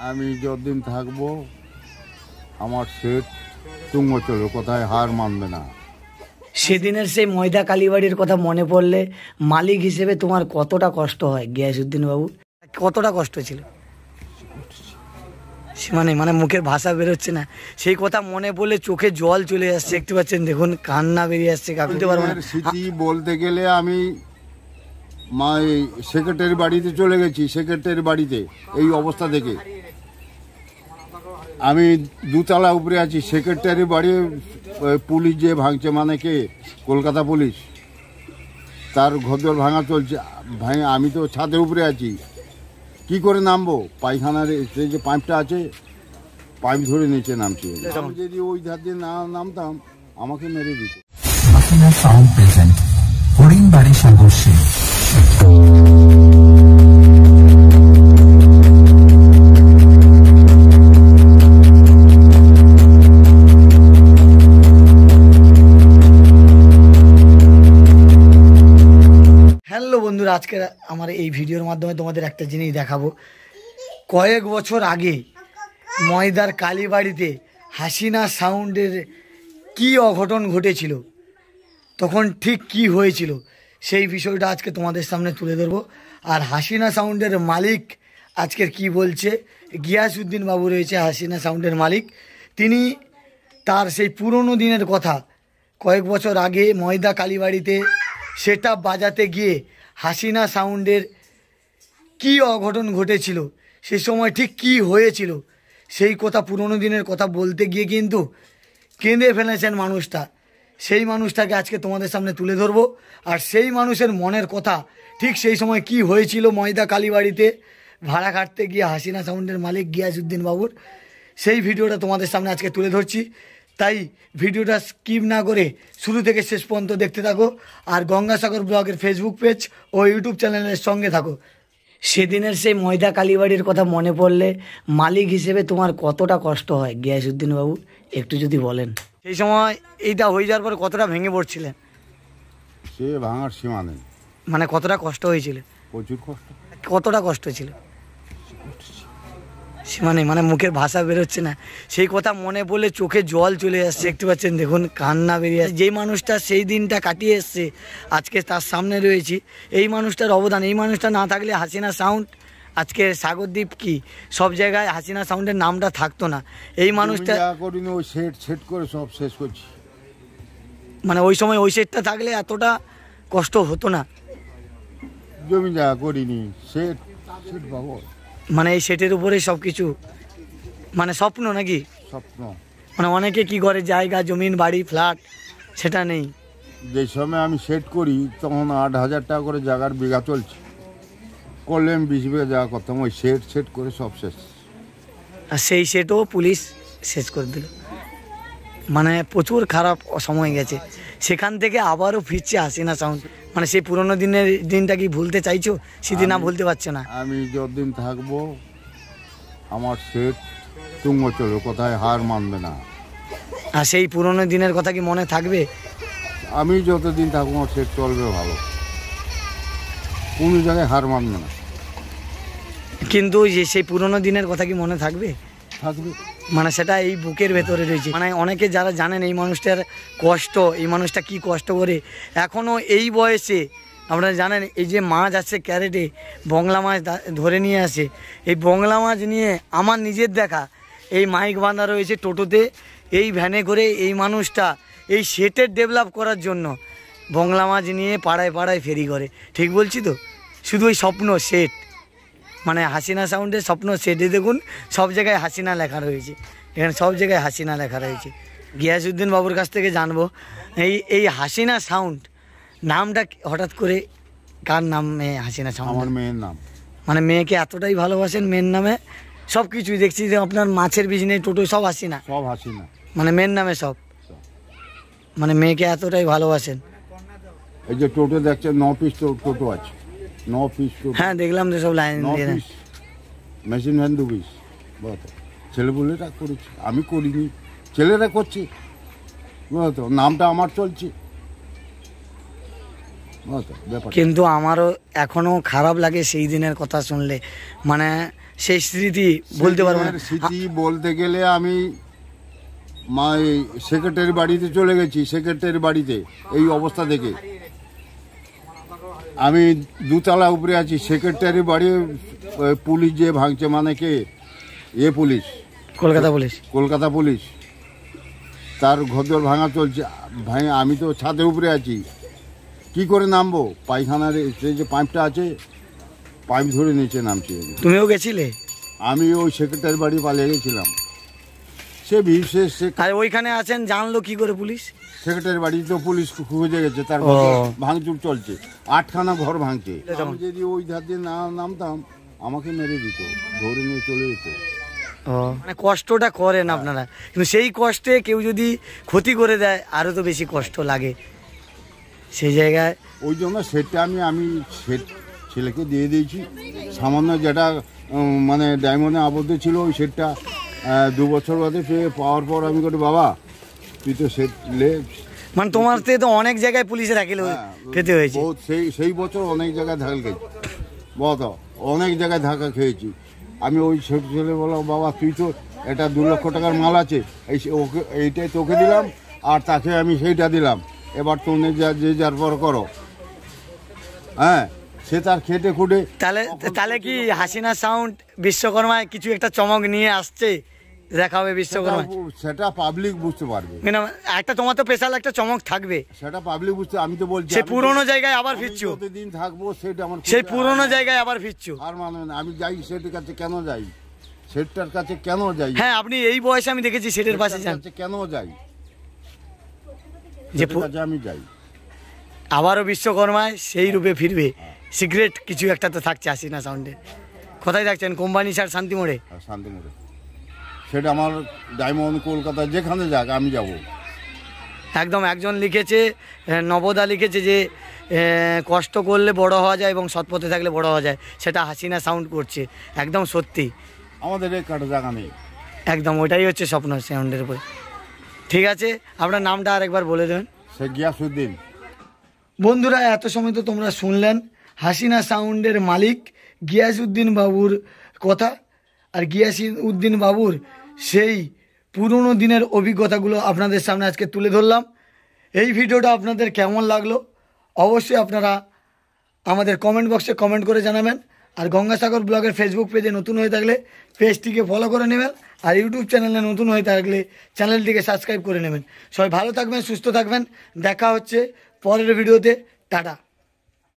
আমি যতদিন থাকবো আমার সেট তুঙ্গ চলবে, কোথায় হার মানবে না। সেদিনের সেই ময়দা কালীবাড়ির কথা মনে পড়লে মালিক হিসেবে তোমার কতটা কষ্ট হয় গিয়াসউদ্দিন বাবু? কতটা কষ্ট ছিল মানে মুখের ভাষা বেরোচ্ছে না, সেই কথা মনে পড়লে চোখে জল চলে আসছে। দেখতে পাচ্ছেন, দেখুন কান্না বেরিয়ে আসছে। বলতে পারবো না স্মৃতি বলতে গেলে আমি সেক্রেটারি বাড়িতে চলে গেছি। সেক্রেটারি বাড়িতে এই অবস্থা দেখে আমি দুতলা উপরে আছি। সেক্রেটারি বাড়ি পুলিশ যে ভাঙছে, মানে কে, কলকাতা পুলিশ, তার ঘরদোর ভাঙা চলছে। আমি তো ছাদের উপরে আছি, কি করে নামবো? পায়খানার সেই যে পাইপটা আছে, পাইপ ধরে নিচে নামছি। আমি যদি ওই ধার দিয়ে না নামতাম আমাকে মেরে দিত। হরিণবাড়ি সংঘর্ষে বন্ধুরা, আজকে আমার এই ভিডিওর মাধ্যমে তোমাদের একটা জিনিস দেখাবো। কয়েক বছর আগে ময়দার কালীবাড়িতে হাসিনা সাউন্ডের কি অঘটন ঘটেছিল, তখন ঠিক কি হয়েছিল সেই বিষয়টা আজকে তোমাদের সামনে তুলে ধরবো। আর হাসিনা সাউন্ডের মালিক আজকের কি বলছে। গিয়াসউদ্দিন বাবু রয়েছে হাসিনা সাউন্ডের মালিক, তিনি তার সেই পুরনো দিনের কথা, কয়েক বছর আগে ময়দা কালীবাড়িতে সেটা বাজাতে গিয়ে হাসিনা সাউন্ডের কি অঘটন ঘটেছিল, সেই সময় ঠিক কি হয়েছিল সেই কথা, পুরনো দিনের কথা বলতে গিয়ে কিন্তু কেঁদে ফেলেছেন মানুষটা। সেই মানুষটাকে আজকে তোমাদের সামনে তুলে ধরবো। আর সেই মানুষের মনের কথা, ঠিক সেই সময় কি হয়েছিল ময়দা কালীবাড়িতে ভাড়া কাটতে গিয়ে হাসিনা সাউন্ডের মালিক গিয়াসউদ্দিন বাবুর, সেই ভিডিওটা তোমাদের সামনে আজকে তুলে ধরছি। তাই ভিডিওটা স্কিপ না করে শুরু থেকে শেষ পর্যন্ত দেখতে থাকো। আর গঙ্গাসাগর ব্লগের ফেসবুক পেজ ও ইউটিউব চ্যানেলের সঙ্গে থাকো। সেদিনের সেই ময়দা কালীবাড়ির কথা মনে পড়লে মালিক হিসেবে তোমার কতটা কষ্ট হয় গিয়াসউদ্দিন বাবু, একটু যদি বলেন। সেই সময় এইটা হয়ে যাওয়ার পর কতটা ভেঙে পড়ছিলেন? সে ভাঙার সীমা নেই, মানে কতটা কষ্ট হয়েছিল? প্রচুর কষ্ট। কতটা কষ্ট ছিল মানে মুখের ভাষা বেরোচ্ছে না, সেই কথা মনে পড়লে চোখে জল চলে আসছে। দেখতে পাচ্ছেন, দেখুন কান্না বেরিয়ে আসছে। যেই মানুষটা সেই দিনটা কাটিয়ে এসছে, আজকে তার সামনে রয়েছি। এই মানুষটার অবদান, এই মানুষটা না থাকলে হাসিনা সাউন্ড আজকে সাগরদ্বীপ কি সব জায়গায় হাসিনা সাউন্ডের নামটা থাকতো না। এই মানুষটা করিনি, ওই সেট করে সব শেষ করছি। মানে ওই সময় ওই সেটটা থাকলে এতটা কষ্ট হতো না। জমি জায়গা করিনি, সেট বাবু, মানে এই সেটের উপরেই সব কিছু, মানে স্বপ্ন নাকি? স্বপ্ন। মানে অনেকে কি করে জায়গা জমিন বাড়ি ফ্ল্যাট, সেটা নেই। যে সময় আমি সেট করি তখন 8,000 টাকা করে জায়গার বিঘা চলছে। করলে আমি 20 বিঘা জায়গা করতাম, ওই সেট করে সব শেষ। আর সেই সেটও পুলিশ শেষ করে দিল। মানে প্রচুর খারাপ সময় গেছে। সেখান থেকে আবারও ফিরছে হাসিনা সাউন্ড। মানে সেই পুরোনো দিনের দিনটা কি ভুলতে চাইছো? সেদিন না ভুলতে পারছো না। আমি যতদিন থাকবো আমার সেট তুঙ্গ চলবে, কোথায় হার মানবে না। আর সেই পুরোনো দিনের কথা কি মনে থাকবে? আমি যতদিন থাকবো আমার সেট চলবে ভালো, কোনো জায়গায় হার মানবে না। কিন্তু যে সেই পুরোনো দিনের কথা কি মনে থাকবে? থাকবে। মানে সেটা এই বুকের ভেতরে রয়েছে। মানে অনেকে যারা জানেন এই মানুষটার কষ্ট, এই মানুষটা কি কষ্ট করে এখনও এই বয়সে, আপনারা জানেন এই যে মাছ আছে ক্যারেটে, বংলা মাছ ধরে নিয়ে আসে। এই বংলা মাছ নিয়ে আমার নিজের দেখা, এই মাইক বাঁধা রয়েছে টোটোতে, এই ভ্যানে করে এই মানুষটা এই সেটের ডেভেলপ করার জন্য বংলা মাছ নিয়ে পাড়ায় পাড়ায় ফেরি করে। ঠিক বলছি তো? শুধু ওই স্বপ্ন সেট, মানে হাসিনা সাউন্ডের স্বপ্ন সেটে দেখুন সব জায়গায় হাসিনা লেখা রয়েছে, এখানে সব জায়গায় হাসিনা লেখা রয়েছে। গিয়াসউদ্দিন বাবুর কাছ থেকে জানবো এই হাসিনা সাউন্ড নামটা হঠাৎ করে কার নামে হাসিনা সাউন্ড? আমার মেয়ের নাম। মানে মেয়েকে এতটাই ভালোবাসেন, মেয়ের নামে সব কিছুই দেখছি যে আপনার মাছের বিজনেস, টোটো সব হাসিনা, সব হাসিনা, মানে মেয়ের নামে সব। মানে মেয়েকে এতটাই ভালোবাসেন। এই যে টোটো দেখছেন 9 পিস টোটো আছে, 9 পিস টোটো। হ্যাঁ দেখলাম যে সব লাইন দিয়ে। Machine van 2 piece. ছেলেপুলেরা করেছি, আমি করিনি, ছেলেরা করছে, বুঝতো নামটা আমার চলছে। কিন্তু আমারও এখনও খারাপ লাগে সেই দিনের কথা শুনলে। মানে সেই স্মৃতি বলতে পারবো না। স্মৃতি বলতে গেলে আমি সেক্রেটারি বাড়িতে চলে গেছি। সেক্রেটারি বাড়িতে এই অবস্থা দেখে আমি দুতলা উপরে আছি। সেক্রেটারি বাড়ি পুলিশ যে ভাঙছে, মানে কে পুলিশ, কলকাতা পুলিশ, তার ঘরদোর ভাঙা চলছে। ভাই আমি তো ছাদের উপরে আছি, কি করে নামবো? পায়খানার সেই যে পাইপটা আছে, পাইপ ধরে নিচে নামছি। তুমিও গেছিলে? আমি ওই সেক্রেটারি বাড়ি পালিয়ে গেছিলাম। সে বিশেষ আর ওইখানে আছেন জানলো কি করে পুলিশ? সেক্রেটারি বাড়ি তো পুলিশ খুঁজে গেছে, তার ভাঙচুর চলছে, 8খানা ঘর ভাঙছে। আমি যদি ওই ধার দিয়ে না নামতাম আমাকে মেরে দিত, ধরে নিয়ে চলে যেত। মানে কষ্টটা করেন আপনারা, কিন্তু সেই কষ্টে কেউ যদি ক্ষতি করে দেয় আরো তো বেশি কষ্ট লাগে সেই জায়গায়। ওই জন্য সেটটা আমি সেট ছেলেকে দিয়ে দিয়েছি। সামান্য যেটা মানে ডায়মন্ডে আবদ্ধ ছিল ওই সেটটা 2 বছর বাদে পাওয়ার পর আমি বলি, বাবা তুই তো সেট লে। মানে তোমার তো অনেক জায়গায় পুলিশের আকিল খেতে হয়েছে। সেই বছর অনেক জায়গায় ধাক্কা খেয়েছি, বহুত অনেক জায়গায় ধাক্কা খেয়েছি। আমি ওই ছোট ছেলে বললাম, বাবা তুই তো এটা 2 লক্ষ টাকার মাল আছে, ওকে এইটাই তোকে দিলাম আর তাকে আমি সেইটা দিলাম, এবার তুমি যে যার পর করো। হ্যাঁ, সে তার খেটে খুঁটে। তাহলে কি হাসিনা সাউন্ড বিশ্বকর্মায় কিছু একটা চমক নিয়ে আসছে, দেখাবে বিশ্বকর্মা? সেটা পাবলিক বুঝতে পারবে। একটা তোমার তো স্পেশাল একটা চমক থাকবে, সেটা পাবলিক বুঝতে। আমি তো বলছি সেই পুরোনো জায়গায় আবার ফিরছো, প্রতিদিন থাকবো, সেটা আমার সেই পুরোনো জায়গায় আবার ফিরছো। আর মানে আমি যাই সেটার কাছে কেন যাই, সেটার কাছে কেন যাই? হ্যাঁ, আপনি এই বয়সে আমি দেখেছি সেটের পাশে যান, কেন যাই? যে আমি যাই আবারও বিশ্বকর্মায় সেই রূপে ফিরবে। সিক্রেট কিছু একটা তো থাকছে হাসিনা সাউন্ডে। কোথায় থাকছেন? Company sir শান্তিমোড়ে। শান্তিমোড়ে সেটা আমার ডায়মন্ড, কলকাতা, যেখানে যাক আমি যাব। একদম একজন লিখেছে, নবদা লিখেছে যে কষ্ট করলে বড় হওয়া যায় এবং সৎপথে থাকলে বড় হওয়া যায়, সেটা হাসিনা সাউন্ড করছে। একদম সত্যি, আমাদের এই কাটা জায়গা নেই। একদম ওইটাই হচ্ছে স্বপ্ন সাউন্ডের উপরে। ঠিক আছে, আপনার নামটা আরেকবার বলে দেবেন। শেখ গিয়াসউদ্দিন। বন্ধুরা, এত সময় তো তোমরা শুনলেন হাসিনা সাউন্ডের মালিক গিয়াসউদ্দিন বাবুর কথা, আর গিয়াসউদ্দিন বাবুর সেই পুরনো দিনের অভিজ্ঞতাগুলো আপনাদের সামনে আজকে তুলে ধরলাম। এই ভিডিওটা আপনাদের কেমন লাগলো অবশ্যই আপনারা আমাদের কমেন্ট বক্সে কমেন্ট করে জানাবেন। আর গঙ্গাসাগর ব্লগের ফেসবুক পেজে নতুন হয়ে থাকলে পেজটিকে ফলো করে নেবেন, আর ইউটিউব চ্যানেলে নতুন হয়ে থাকলে চ্যানেলটিকে সাবস্ক্রাইব করে নেবেন। সবাই ভালো থাকবেন, সুস্থ থাকবেন, দেখা হচ্ছে পরের ভিডিওতে। টাটা।